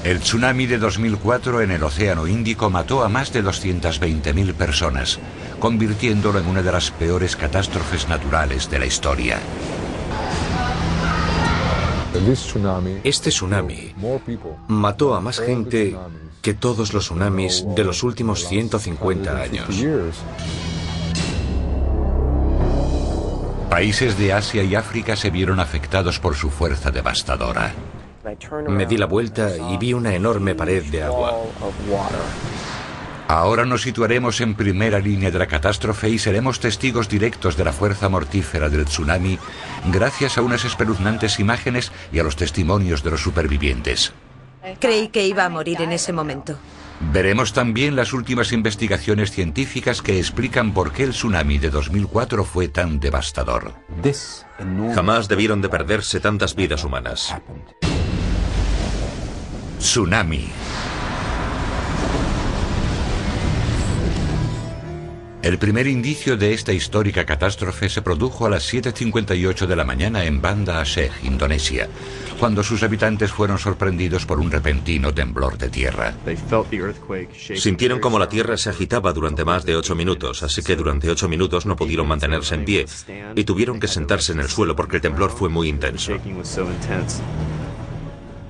El tsunami de 2004 en el Océano Índico mató a más de 220.000 personas, convirtiéndolo en una de las peores catástrofes naturales de la historia. Este tsunami mató a más gente que todos los tsunamis de los últimos 150 años. Países de Asia y África se vieron afectados por su fuerza devastadora. Me di la vuelta y vi una enorme pared de agua. Ahora nos situaremos en primera línea de la catástrofe y seremos testigos directos de la fuerza mortífera del tsunami gracias a unas espeluznantes imágenes y a los testimonios de los supervivientes. Creí que iba a morir en ese momento. Veremos también las últimas investigaciones científicas que explican por qué el tsunami de 2004 fue tan devastador. Jamás debieron de perderse tantas vidas humanas. Tsunami. El primer indicio de esta histórica catástrofe se produjo a las 7:58 de la mañana en Banda Aceh, Indonesia, cuando sus habitantes fueron sorprendidos por un repentino temblor de tierra. Sintieron como la tierra se agitaba durante más de 8 minutos, así que durante 8 minutos no pudieron mantenerse en pie y tuvieron que sentarse en el suelo porque el temblor fue muy intenso.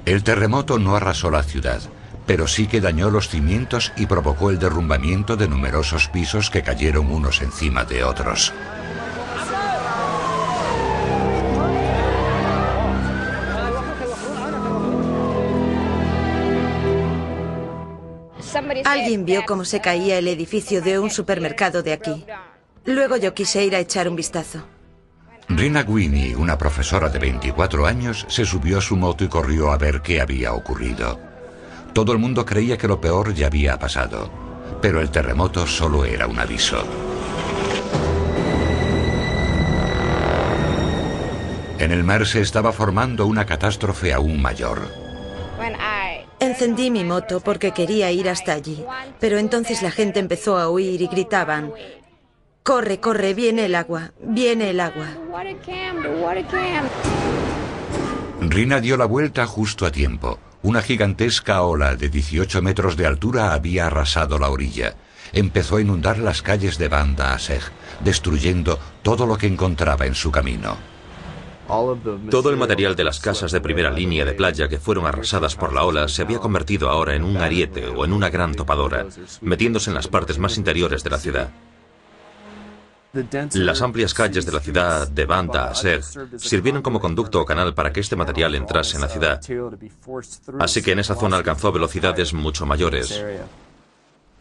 El terremoto no arrasó la ciudad, pero sí que dañó los cimientos y provocó el derrumbamiento de numerosos pisos que cayeron unos encima de otros. Alguien vio cómo se caía el edificio de un supermercado de aquí. Luego yo quise ir a echar un vistazo. Rina Gwynne, una profesora de 24 años, se subió a su moto y corrió a ver qué había ocurrido. Todo el mundo creía que lo peor ya había pasado, pero el terremoto solo era un aviso. En el mar se estaba formando una catástrofe aún mayor. Encendí mi moto porque quería ir hasta allí, pero entonces la gente empezó a huir y gritaban: «Corre, corre, viene el agua, viene el agua». Rina dio la vuelta justo a tiempo. Una gigantesca ola de 18 metros de altura había arrasado la orilla. Empezó a inundar las calles de Banda Aceh, destruyendo todo lo que encontraba en su camino. Todo el material de las casas de primera línea de playa que fueron arrasadas por la ola se había convertido ahora en un ariete o en una gran topadora, metiéndose en las partes más interiores de la ciudad. Las amplias calles de la ciudad de Banda Aceh sirvieron como conducto o canal para que este material entrase en la ciudad. Así que en esa zona alcanzó velocidades mucho mayores.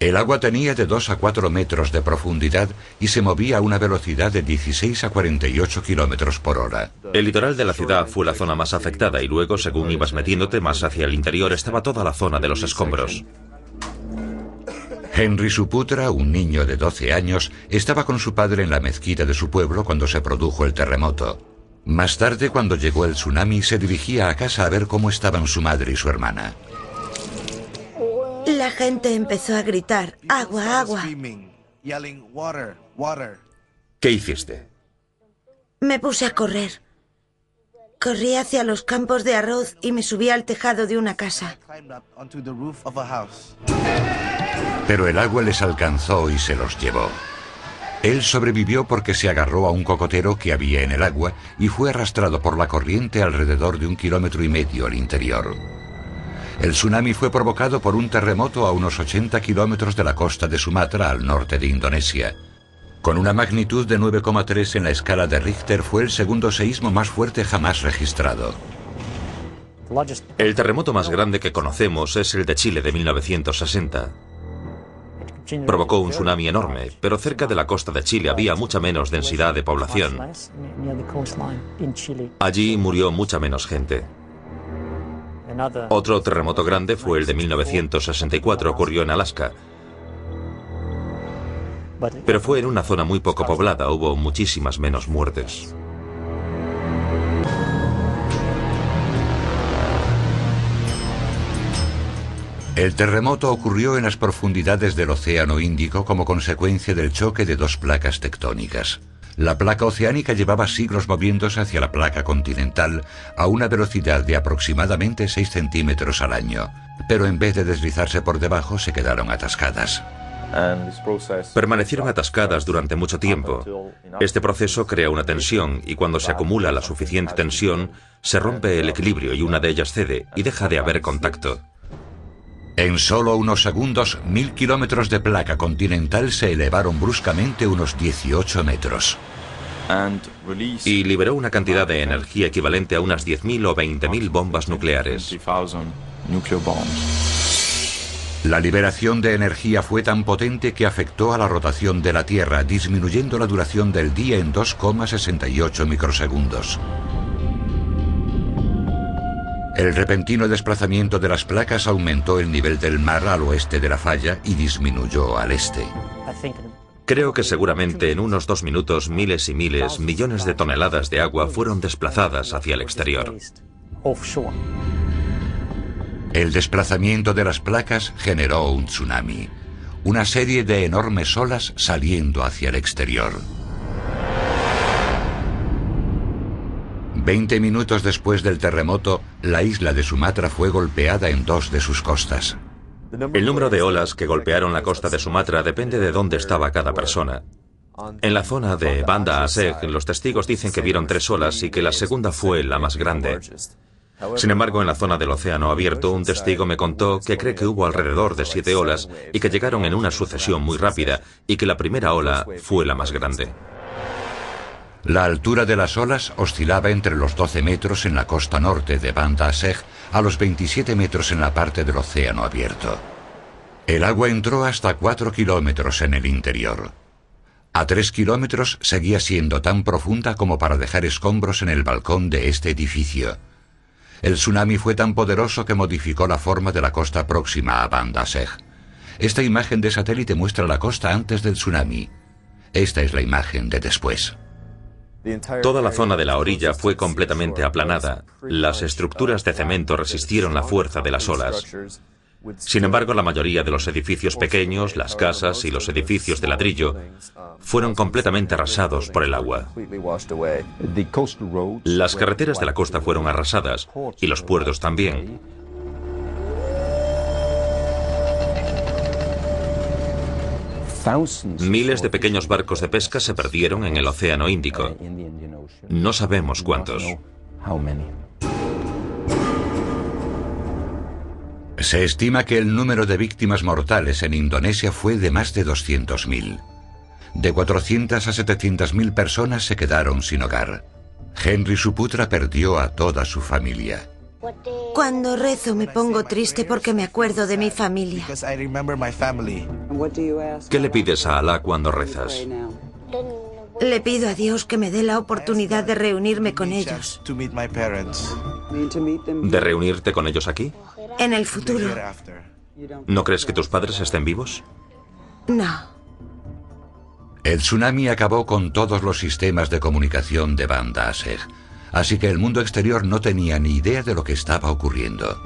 El agua tenía de 2 a 4 metros de profundidad y se movía a una velocidad de 16 a 48 kilómetros por hora. El litoral de la ciudad fue la zona más afectada y luego, según ibas metiéndote más hacia el interior, estaba toda la zona de los escombros. Henry Suputra, un niño de 12 años, estaba con su padre en la mezquita de su pueblo cuando se produjo el terremoto. Más tarde, cuando llegó el tsunami, se dirigía a casa a ver cómo estaban su madre y su hermana. La gente empezó a gritar: «¡Agua, agua!». ¿Qué hiciste? Me puse a correr. Corrí hacia los campos de arroz y me subí al tejado de una casa. Pero el agua les alcanzó y se los llevó. Él sobrevivió porque se agarró a un cocotero que había en el agua y fue arrastrado por la corriente alrededor de 1,5 kilómetros al interior. El tsunami fue provocado por un terremoto a unos 80 kilómetros de la costa de Sumatra, al norte de Indonesia. Con una magnitud de 9,3 en la escala de Richter, fue el segundo seísmo más fuerte jamás registrado. El terremoto más grande que conocemos es el de Chile de 1960. Provocó un tsunami enorme, pero cerca de la costa de Chile había mucha menos densidad de población. Allí murió mucha menos gente. Otro terremoto grande fue el de 1964, ocurrió en Alaska. Pero fue en una zona muy poco poblada, hubo muchísimas menos muertes. El terremoto ocurrió en las profundidades del Océano Índico como consecuencia del choque de dos placas tectónicas. La placa oceánica llevaba siglos moviéndose hacia la placa continental a una velocidad de aproximadamente 6 centímetros al año, pero en vez de deslizarse por debajo se quedaron atascadas. Permanecieron atascadas durante mucho tiempo. Este proceso crea una tensión y cuando se acumula la suficiente tensión, se rompe el equilibrio y una de ellas cede y deja de haber contacto. En solo unos segundos, 1000 kilómetros de placa continental se elevaron bruscamente unos 18 metros. Y liberó una cantidad de energía equivalente a unas 10.000 o 20.000 bombas nucleares. La liberación de energía fue tan potente que afectó a la rotación de la Tierra, disminuyendo la duración del día en 2,68 microsegundos. El repentino desplazamiento de las placas aumentó el nivel del mar al oeste de la falla y disminuyó al este. Creo que seguramente en unos 2 minutos miles y miles, millones de toneladas de agua fueron desplazadas hacia el exterior. El desplazamiento de las placas generó un tsunami, una serie de enormes olas saliendo hacia el exterior. 20 minutos después del terremoto, la isla de Sumatra fue golpeada en 2 de sus costas. El número de olas que golpearon la costa de Sumatra depende de dónde estaba cada persona. En la zona de Banda Aceh, los testigos dicen que vieron 3 olas y que la segunda fue la más grande. Sin embargo, en la zona del océano abierto, un testigo me contó que cree que hubo alrededor de 7 olas y que llegaron en una sucesión muy rápida y que la primera ola fue la más grande. La altura de las olas oscilaba entre los 12 metros en la costa norte de Banda Aceh a los 27 metros en la parte del océano abierto. El agua entró hasta 4 kilómetros en el interior. A 3 kilómetros seguía siendo tan profunda como para dejar escombros en el balcón de este edificio. El tsunami fue tan poderoso que modificó la forma de la costa próxima a Banda Aceh. Esta imagen de satélite muestra la costa antes del tsunami. Esta es la imagen de después. Toda la zona de la orilla fue completamente aplanada. Las estructuras de cemento resistieron la fuerza de las olas. Sin embargo, la mayoría de los edificios pequeños, las casas y los edificios de ladrillo fueron completamente arrasados por el agua. Las carreteras de la costa fueron arrasadas y los puertos también. Miles de pequeños barcos de pesca se perdieron en el Océano Índico. No sabemos cuántos. Se estima que el número de víctimas mortales en Indonesia fue de más de 200.000. De 400 a 700.000 personas se quedaron sin hogar. Henry Suputra perdió a toda su familia. Cuando rezo me pongo triste porque me acuerdo de mi familia. ¿Qué le pides a Alá cuando rezas? Le pido a Dios que me dé la oportunidad de reunirme con ellos. ¿De reunirte con ellos aquí? En el futuro. ¿No crees que tus padres estén vivos? No. El tsunami acabó con todos los sistemas de comunicación de Banda Aceh, así que el mundo exterior no tenía ni idea de lo que estaba ocurriendo.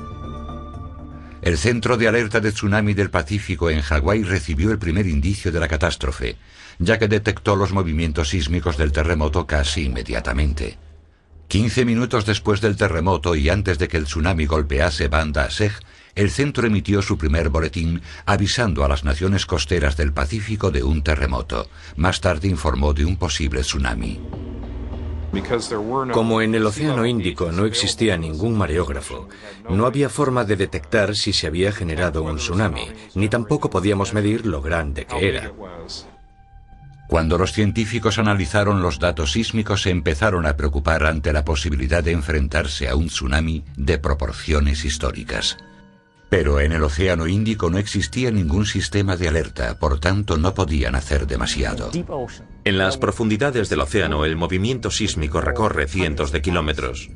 El Centro de Alerta de Tsunami del Pacífico en Hawái recibió el primer indicio de la catástrofe, ya que detectó los movimientos sísmicos del terremoto casi inmediatamente. 15 minutos después del terremoto y antes de que el tsunami golpease Banda Aceh, el centro emitió su primer boletín avisando a las naciones costeras del Pacífico de un terremoto. Más tarde informó de un posible tsunami. Como en el Océano Índico no existía ningún mareógrafo, no había forma de detectar si se había generado un tsunami, ni tampoco podíamos medir lo grande que era. Cuando los científicos analizaron los datos sísmicos, se empezaron a preocupar ante la posibilidad de enfrentarse a un tsunami de proporciones históricas. Pero en el Océano Índico no existía ningún sistema de alerta, por tanto no podían hacer demasiado. En las profundidades del océano, el movimiento sísmico recorre cientos de kilómetros.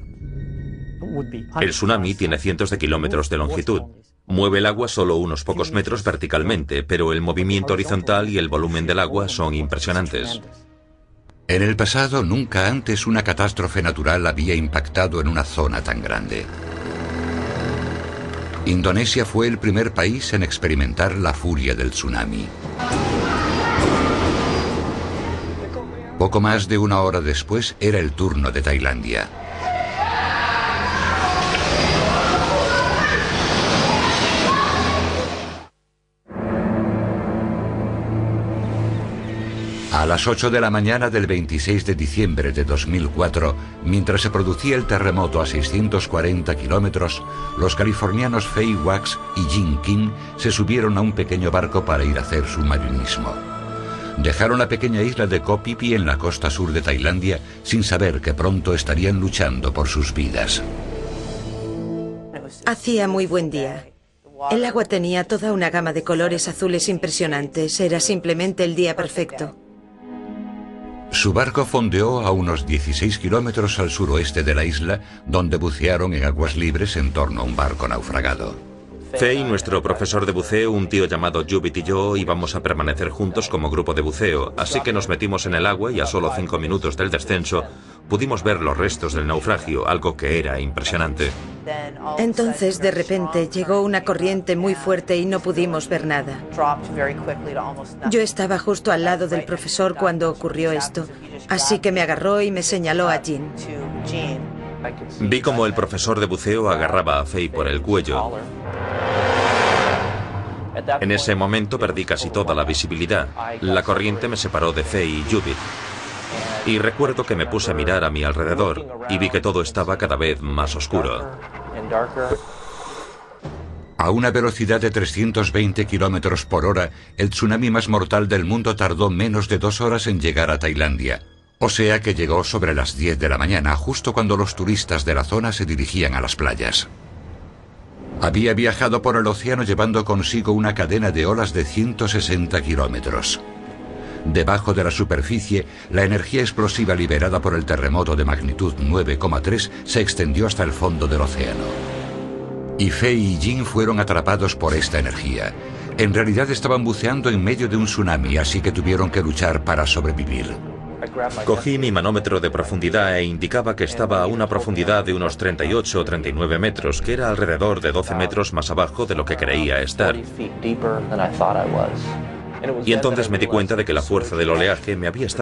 El tsunami tiene cientos de kilómetros de longitud. Mueve el agua solo unos pocos metros verticalmente, pero el movimiento horizontal y el volumen del agua son impresionantes. En el pasado, nunca antes una catástrofe natural había impactado en una zona tan grande. Indonesia fue el primer país en experimentar la furia del tsunami. Poco más de una hora después era el turno de Tailandia. A las 8 de la mañana del 26 de diciembre de 2004, mientras se producía el terremoto a 640 kilómetros, los californianos Fei Wax y Jin Kim se subieron a un pequeño barco para ir a hacer submarinismo. Dejaron la pequeña isla de Koh Phi Phi en la costa sur de Tailandia sin saber que pronto estarían luchando por sus vidas. Hacía muy buen día. El agua tenía toda una gama de colores azules impresionantes. Era simplemente el día perfecto. Su barco fondeó a unos 16 kilómetros al suroeste de la isla, donde bucearon en aguas libres en torno a un barco naufragado. Fei, nuestro profesor de buceo, un tío llamado Jubit y yo íbamos a permanecer juntos como grupo de buceo, así que nos metimos en el agua y a solo 5 minutos del descenso pudimos ver los restos del naufragio, algo que era impresionante. Entonces, de repente, llegó una corriente muy fuerte y no pudimos ver nada. Yo estaba justo al lado del profesor cuando ocurrió esto, así que me agarró y me señaló a Jin. Vi como el profesor de buceo agarraba a Fei por el cuello. En ese momento perdí casi toda la visibilidad. La corriente me separó de Fei y Jubit. Y recuerdo que me puse a mirar a mi alrededor y vi que todo estaba cada vez más oscuro. A una velocidad de 320 kilómetros por hora, el tsunami más mortal del mundo tardó menos de 2 horas en llegar a Tailandia. O sea que llegó sobre las 10 de la mañana, justo cuando los turistas de la zona se dirigían a las playas. Había viajado por el océano llevando consigo una cadena de olas de 160 kilómetros. Debajo de la superficie, la energía explosiva liberada por el terremoto de magnitud 9,3 se extendió hasta el fondo del océano. Y Fei y Jin fueron atrapados por esta energía. En realidad estaban buceando en medio de un tsunami, así que tuvieron que luchar para sobrevivir. Cogí mi manómetro de profundidad e indicaba que estaba a una profundidad de unos 38 o 39 metros, que era alrededor de 12 metros más abajo de lo que creía estar. Y entonces me di cuenta de que la fuerza del oleaje me había estado